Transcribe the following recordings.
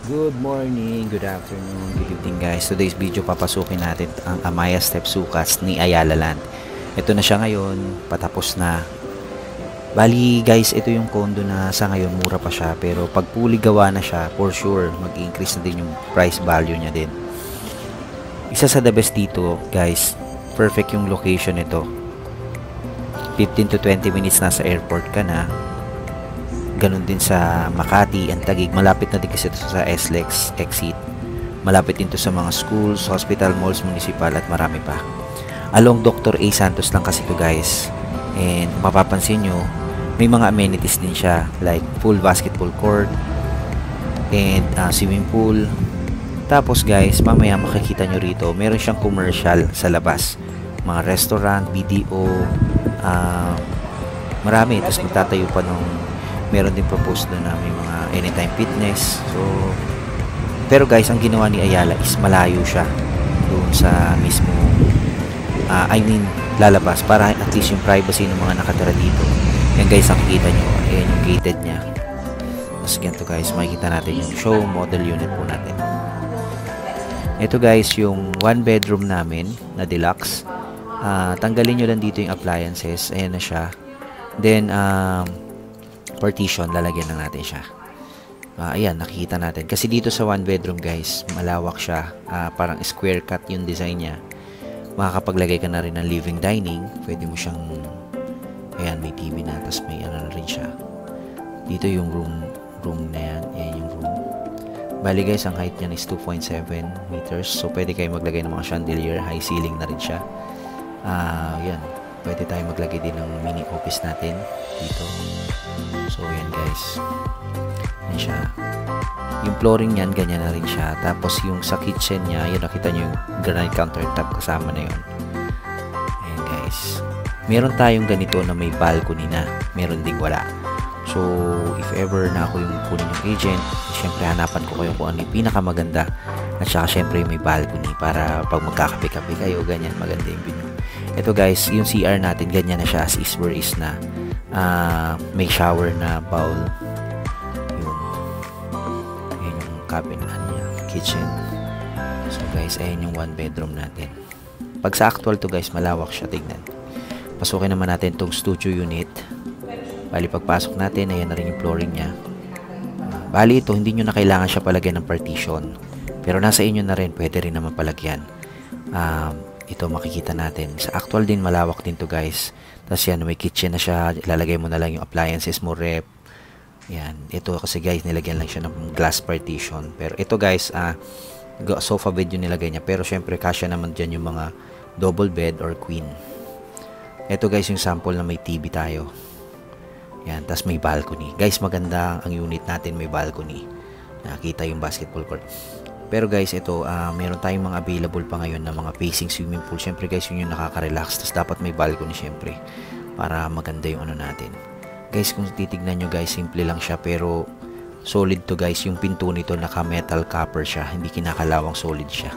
Good morning, good afternoon, good evening guys. Today's video papasukin natin ang Amaya Steps Sukas ni Ayala Land. Ito na siya ngayon, patapos na. Bali guys, ito yung condo na sa ngayon mura pa siya, pero pag fully gawa na siya, for sure mag-increase na din yung price value niya din. Isa sa the best dito guys, perfect yung location nito. 15 to 20 minutes na sa airport ka na. Ganon din sa Makati and Taguig. Malapit na din kasi ito sa SLEX exit. Malapit din to sa mga schools, hospital, malls, municipal at marami pa. Along Dr. A. Santos lang kasi ito guys. And mapapansin nyo, may mga amenities din siya like full basketball court and swimming pool. Tapos guys, mamaya makikita nyo rito, meron siyang commercial sa labas. Mga restaurant, BDO, marami. Tapos magtatayo pa nung meron din proposed doon na may mga anytime fitness. So, pero guys, ang ginawa ni Ayala is malayo siya doon sa mismo lalabas para at least yung privacy ng mga nakatira dito. Yan guys, nakikita nyo, ayan yung gated nya. Tapos ganito guys, makikita natin yung show model unit po natin. Ito guys, yung one bedroom namin na deluxe. Tanggalin nyo lang dito yung appliances. Ayan na siya. Then, partition, lalagyan lang natin siya. Ayan, nakikita natin. Kasi dito sa one bedroom guys, malawak siya. Parang square cut yung design niya. Makakapaglagay ka na rin ng living dining. Pwede mo siyang, ayan, may TV na. Tapos may ano na rin siya. Dito yung room na yan. Ayan yung room. Bali guys, ang height niya is 2.7 meters. So, pwede kayo maglagay ng mga chandelier. High ceiling na rin siya. Ayan. Pwede tayo maglagay din ng mini office natin dito. So, yan guys. Yan siya. Yung flooring niyan, ganyan na rin siya. Tapos, yung sa kitchen niya, yun, nakita nyo yung granite countertop kasama na yun. Ayan guys. Meron tayong ganito na may balcony na. Meron ding wala. So, if ever na ako yung kunin yung agent, syempre hanapan ko kayo kung ano yung pinakamaganda. At saka syempre may balcony para pag magkakape-kape kayo, ganyan, maganda yung view. Ito guys, yung CR natin, ganyan na siya as is where is na. May shower na bowl. Yun yung cabin niya, kitchen. So guys, ayan yung one bedroom natin. Pag sa actual to guys, malawak siya, tignan. Pasukin naman natin itong studio unit. Bali pagpasok natin, ayan na rin yung flooring niya. Bali ito, hindi nyo na kailangan siya palagyan ng partition. Pero nasa inyo na rin, pwede rin naman palagyan. Ito makikita natin. Sa actual din, malawak din to guys. Tapos yan, may kitchen na siya. Ilalagay mo na lang yung appliances mo, rep. Yan. Ito kasi guys, nilagyan lang siya ng glass partition. Pero ito guys, sofa bed yung nilagay niya. Pero syempre, kasya naman dyan yung mga double bed or queen. Ito guys, yung sample na may TV tayo. Yan. Tapos may balcony. Guys, maganda ang unit natin, may balcony. Nakita yung basketball court. Pero guys, ito, meron tayong mga available pa ngayon na mga facing swimming pool. Siyempre guys, yun yung nakaka-relax. Tapos dapat may balcony siyempre. Para maganda yung ano natin. Guys, kung titignan nyo guys, simple lang siya. Pero solid to guys. Yung pinto nito, naka-metal copper siya. Hindi kinakalawang solid siya.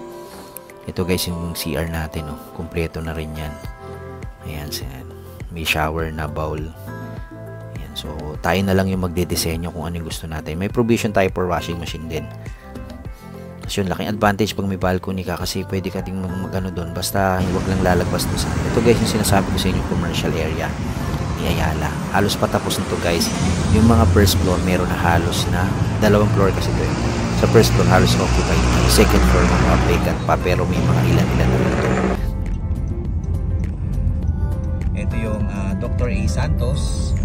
Ito guys, yung CR natin. Oh. Kompleto na rin yan. Ayan, may shower na bowl. Ayan, so, tayo na lang yung magde-desenyo kung ano yung gusto natin. May provision tayo for washing machine din. Yun, laking advantage pag may balcony ka kasi pwede ka ding magano doon basta huwag lang lalagpas doon sa ito guys, yung sinasabi ko sa inyo commercial area ni Ayala. Halos patapos nito guys. Yung mga first floor meron na halos na dalawang floor kasi ito sa first floor halos occupied. Second floor mga vacant pa pero may mga ilan-ilan na rin ito. Ito yung Dr. A. Santos.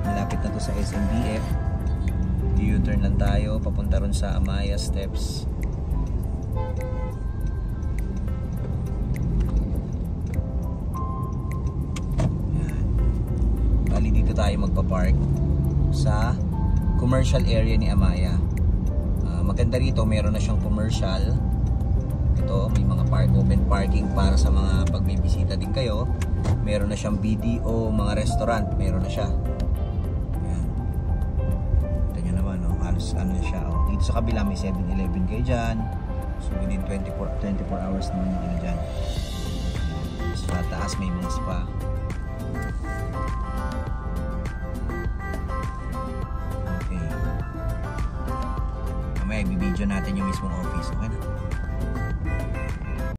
Malapit na to sa SMBF. U-turn lang tayo papunta ron sa Amaya Steps. Yan. Bali dito tayo magpa-park sa commercial area ni Amaya. Maganda rito, meron na siyang commercial. Ito, may mga open parking para sa mga pag may bisita din kayo. Meron na siyang BDO, mga restaurant, meron na siya. Ano siya, oh. Dito sa kabila may 7-Eleven kayo dyan, so within 24 hours naman yung ano dyan. Sa taas may mga spa. i-video natin yung mismong office. Okay na?